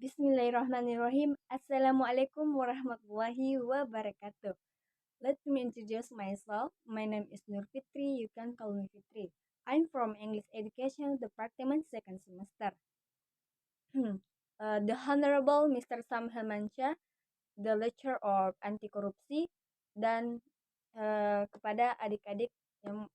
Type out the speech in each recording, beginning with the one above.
Bismillahirrahmanirrahim. Assalamualaikum warahmatullahi wabarakatuh. Let me introduce myself. My name is Nur Fitri. You can call me Fitri. I'm from English Education Department second semester. The Honorable Mr. Sam Helmansyah, the lecturer of anti-korupsi, dan kepada adik-adik yang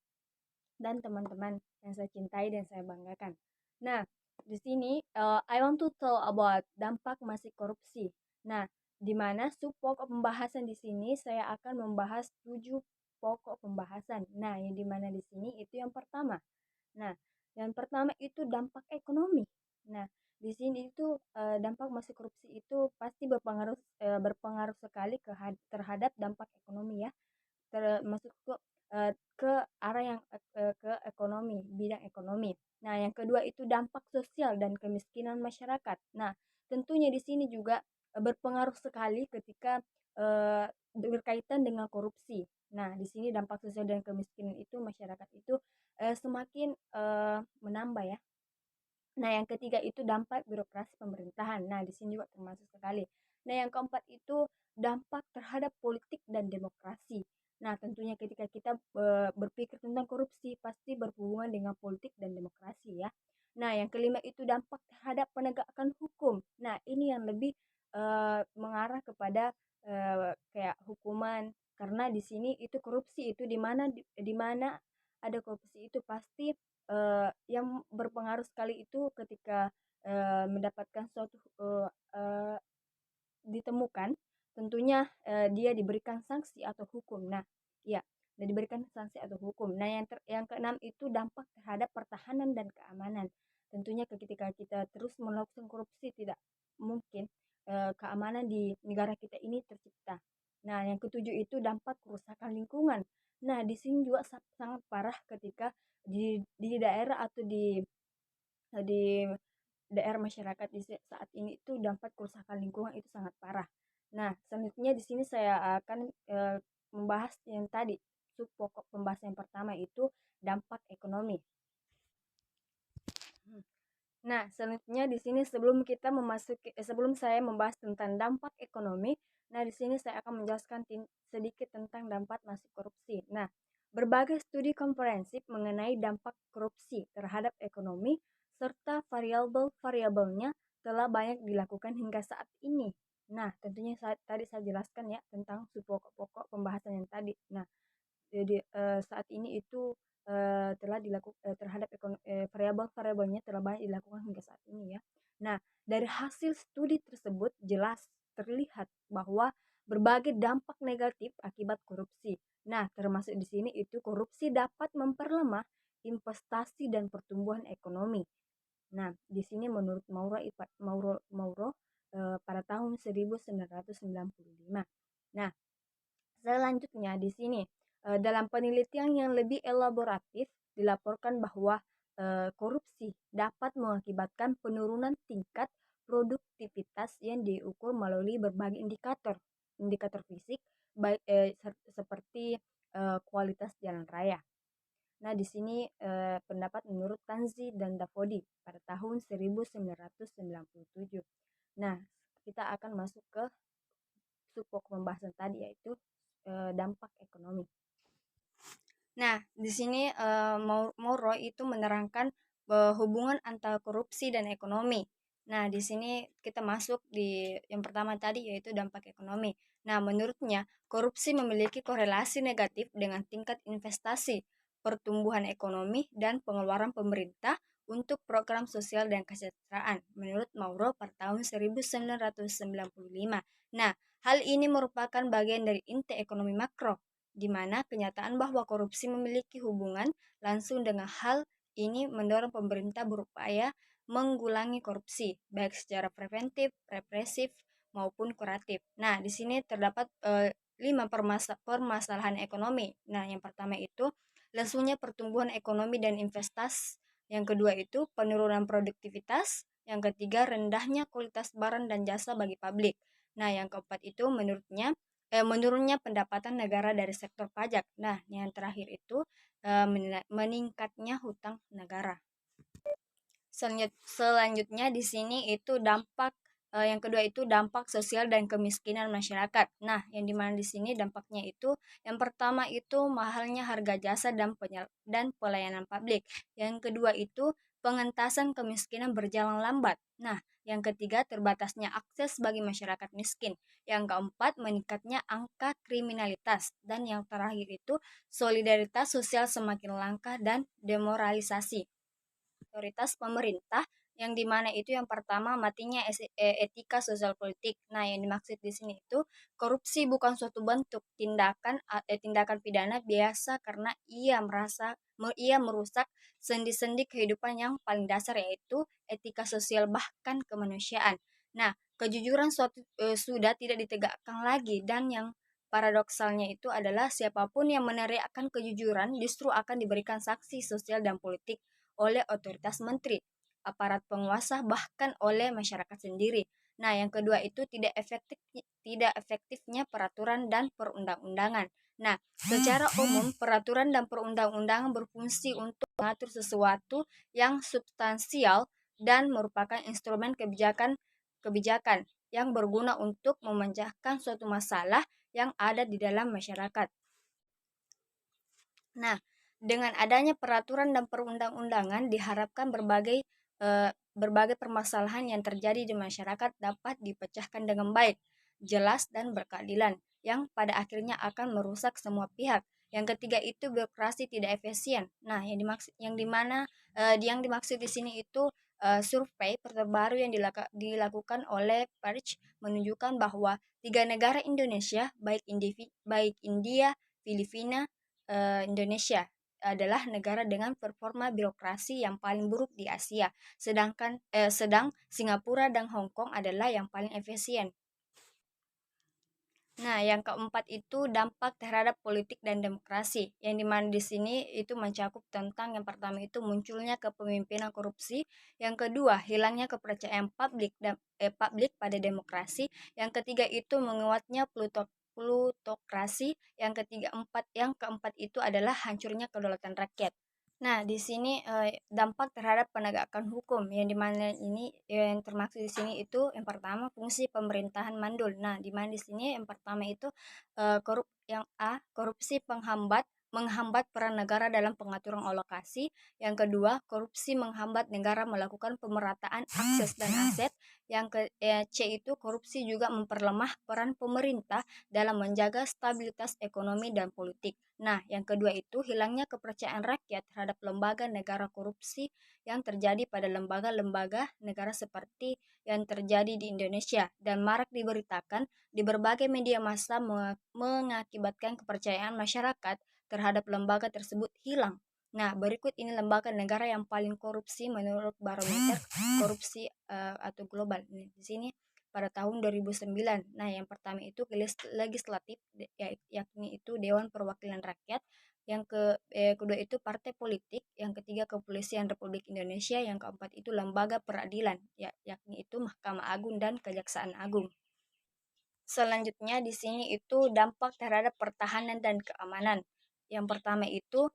dan teman-teman yang saya cintai dan saya banggakan. Nah, di sini I want to tell about dampak masih korupsi. Nah, di mana pokok pembahasan di sini saya akan membahas 7 pokok pembahasan. Nah, yang di mana di sini itu yang pertama. Nah, yang pertama itu dampak ekonomi. Nah, di sini itu dampak masih korupsi itu pasti berpengaruh sekali terhadap dampak ekonomi ya. Termasuk ke arah yang ke ekonomi, bidang ekonomi. Nah, yang kedua itu dampak sosial dan kemiskinan masyarakat. Nah, tentunya di sini juga berpengaruh sekali ketika berkaitan dengan korupsi. Nah, di sini dampak sosial dan kemiskinan itu masyarakat itu semakin menambah ya. Nah, yang ketiga itu dampak birokrasi pemerintahan. Nah, di sini juga termasuk sekali. Nah, yang keempat itu dampak terhadap politik dan demokrasi. Nah, tentunya ketika kita berpikir tentang korupsi pasti berhubungan dengan politik dan demokrasi ya. Nah, yang kelima itu dampak terhadap penegakan hukum. Nah, ini yang lebih mengarah kepada kayak hukuman karena di sini itu korupsi itu di mana ada korupsi itu pasti yang berpengaruh sekali itu ketika mendapatkan suatu ditemukan, tentunya dia diberikan sanksi atau hukum. Nah, ya, dan diberikan sanksi atau hukum. Nah, yang keenam itu dampak terhadap pertahanan dan keamanan. Tentunya ketika kita terus melakukan korupsi tidak mungkin keamanan di negara kita ini tercipta. Nah, yang ketujuh itu dampak kerusakan lingkungan. Nah, di sini juga sangat parah ketika di daerah atau di daerah masyarakat di saat ini itu dampak kerusakan lingkungan itu sangat parah. Nah, selanjutnya di sini saya akan membahas yang tadi sub pokok pembahasan yang pertama itu dampak ekonomi. Nah, selanjutnya di sini sebelum saya membahas tentang dampak ekonomi, nah di sini saya akan menjelaskan sedikit tentang dampak masih korupsi. Nah, berbagai studi komprehensif mengenai dampak korupsi terhadap ekonomi serta variabel-variabelnya telah banyak dilakukan hingga saat ini. Nah, tentunya tadi saya jelaskan ya tentang pokok-pokok pembahasan yang tadi. Nah, jadi saat ini itu telah dilakukan terhadap variabel-variabelnya telah banyak dilakukan hingga saat ini ya. Nah, dari hasil studi tersebut jelas terlihat bahwa berbagai dampak negatif akibat korupsi. Nah, termasuk di sini itu korupsi dapat memperlemah investasi dan pertumbuhan ekonomi. Nah, di sini menurut Mauro pada tahun 1995. Nah, selanjutnya di sini dalam penelitian yang lebih elaboratif dilaporkan bahwa korupsi dapat mengakibatkan penurunan tingkat produktivitas yang diukur melalui berbagai indikator fisik baik seperti kualitas jalan raya. Nah, di sini pendapat menurut Tanzi dan Davodi pada tahun 1997. Nah, kita akan masuk ke subpok pembahasan tadi yaitu dampak ekonomi. Nah, di sini Mauro itu menerangkan hubungan antara korupsi dan ekonomi. Nah, di sini kita masuk di yang pertama tadi yaitu dampak ekonomi. Nah, menurutnya korupsi memiliki korelasi negatif dengan tingkat investasi, pertumbuhan ekonomi, dan pengeluaran pemerintah untuk program sosial dan kesejahteraan menurut Mauro pada tahun 1995. Nah, hal ini merupakan bagian dari inti ekonomi makro di mana kenyataan bahwa korupsi memiliki hubungan langsung dengan hal ini mendorong pemerintah berupaya menggulangi korupsi, baik secara preventif, represif, maupun kuratif. Nah, di sini terdapat 5 permasalahan ekonomi. Nah, yang pertama itu lesunya pertumbuhan ekonomi dan investasi. Yang kedua itu penurunan produktivitas. Yang ketiga rendahnya kualitas barang dan jasa bagi publik. Nah, yang keempat itu menurunnya pendapatan negara dari sektor pajak. Nah, yang terakhir itu meningkatnya hutang negara. Selanjutnya di sini itu dampak Yang kedua itu dampak sosial dan kemiskinan masyarakat. Nah, yang dimana di sini dampaknya itu yang pertama itu mahalnya harga jasa dan pelayanan publik. Yang kedua itu pengentasan kemiskinan berjalan lambat. Nah, yang ketiga terbatasnya akses bagi masyarakat miskin. Yang keempat meningkatnya angka kriminalitas dan yang terakhir itu solidaritas sosial semakin langka dan demoralisasi otoritas pemerintah yang dimana itu yang pertama matinya etika sosial politik. Nah, yang dimaksud di sini itu korupsi bukan suatu bentuk tindakan pidana biasa karena ia merusak sendi-sendi kehidupan yang paling dasar yaitu etika sosial bahkan kemanusiaan. Nah, kejujuran sudah tidak ditegakkan lagi dan yang paradoksalnya itu adalah siapapun yang meneriakkan kejujuran justru akan diberikan sanksi sosial dan politik oleh otoritas menteri, aparat penguasa, bahkan oleh masyarakat sendiri. Nah, yang kedua itu tidak efektifnya peraturan dan perundang-undangan. Nah, secara umum peraturan dan perundang-undangan berfungsi untuk mengatur sesuatu yang substansial dan merupakan instrumen kebijakan yang berguna untuk memecahkan suatu masalah yang ada di dalam masyarakat. Nah, dengan adanya peraturan dan perundang-undangan diharapkan berbagai permasalahan yang terjadi di masyarakat dapat dipecahkan dengan baik, jelas dan berkeadilan yang pada akhirnya akan merusak semua pihak. Yang ketiga itu birokrasi tidak efisien. Nah, yang dimaksud di sini itu survei terbaru yang dilakukan oleh Perch menunjukkan bahwa tiga negara Indonesia, baik India, Filipina, Indonesia adalah negara dengan performa birokrasi yang paling buruk di Asia, sedang Singapura dan Hong Kong adalah yang paling efisien. Nah, yang keempat itu dampak terhadap politik dan demokrasi. Yang dimana di sini itu mencakup tentang yang pertama itu munculnya kepemimpinan korupsi, yang kedua hilangnya kepercayaan publik pada demokrasi, yang ketiga itu menguatnya plutokrasi, yang keempat itu adalah hancurnya kedaulatan rakyat. Nah, di sini dampak terhadap penegakan hukum yang dimana ini yang termaksud di sini itu yang pertama fungsi pemerintahan mandul. Nah, di mana di sini yang pertama itu korupsi menghambat peran negara dalam pengaturan alokasi. Yang kedua, korupsi menghambat negara melakukan pemerataan akses dan aset. C itu korupsi juga memperlemah peran pemerintah dalam menjaga stabilitas ekonomi dan politik. Nah, yang kedua itu hilangnya kepercayaan rakyat terhadap lembaga negara korupsi yang terjadi pada lembaga-lembaga negara seperti yang terjadi di Indonesia dan marak diberitakan di berbagai media massa mengakibatkan kepercayaan masyarakat terhadap lembaga tersebut hilang. Nah, berikut ini lembaga negara yang paling korupsi menurut barometer korupsi atau global. Di sini pada tahun 2009. Nah, yang pertama itu legislatif yakni itu Dewan Perwakilan Rakyat, kedua itu partai politik, yang ketiga Kepolisian Republik Indonesia, yang keempat itu lembaga peradilan yakni itu Mahkamah Agung dan Kejaksaan Agung. Selanjutnya di sini itu dampak terhadap pertahanan dan keamanan. Yang pertama itu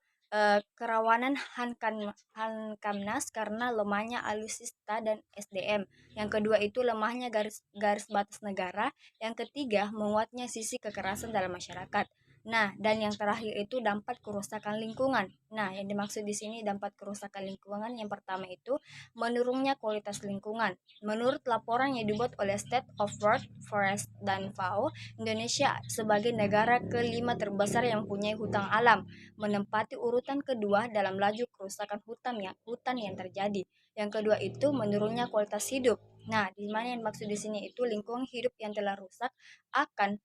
kerawanan Hankamnas karena lemahnya alutsista dan SDM. Yang kedua itu lemahnya garis batas negara. Yang ketiga menguatnya sisi kekerasan dalam masyarakat. Nah, dan yang terakhir itu dampak kerusakan lingkungan. Nah, yang dimaksud di sini dampak kerusakan lingkungan yang pertama itu menurunnya kualitas lingkungan. Menurut laporan yang dibuat oleh State of World Forest dan FAO, Indonesia sebagai negara kelima terbesar yang mempunyai hutan alam menempati urutan kedua dalam laju kerusakan hutan yang terjadi. Yang kedua itu menurunnya kualitas hidup. Nah, di mana yang dimaksud di sini itu lingkungan hidup yang telah rusak akan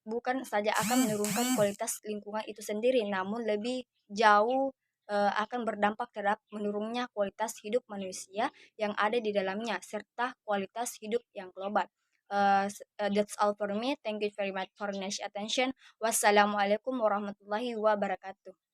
bukan saja akan menurunkan kualitas lingkungan itu sendiri, namun lebih jauh akan berdampak terhadap menurunnya kualitas hidup manusia yang ada di dalamnya serta kualitas hidup yang global. That's all for me. Thank you very much for nice attention. Wassalamualaikum warahmatullahi wabarakatuh.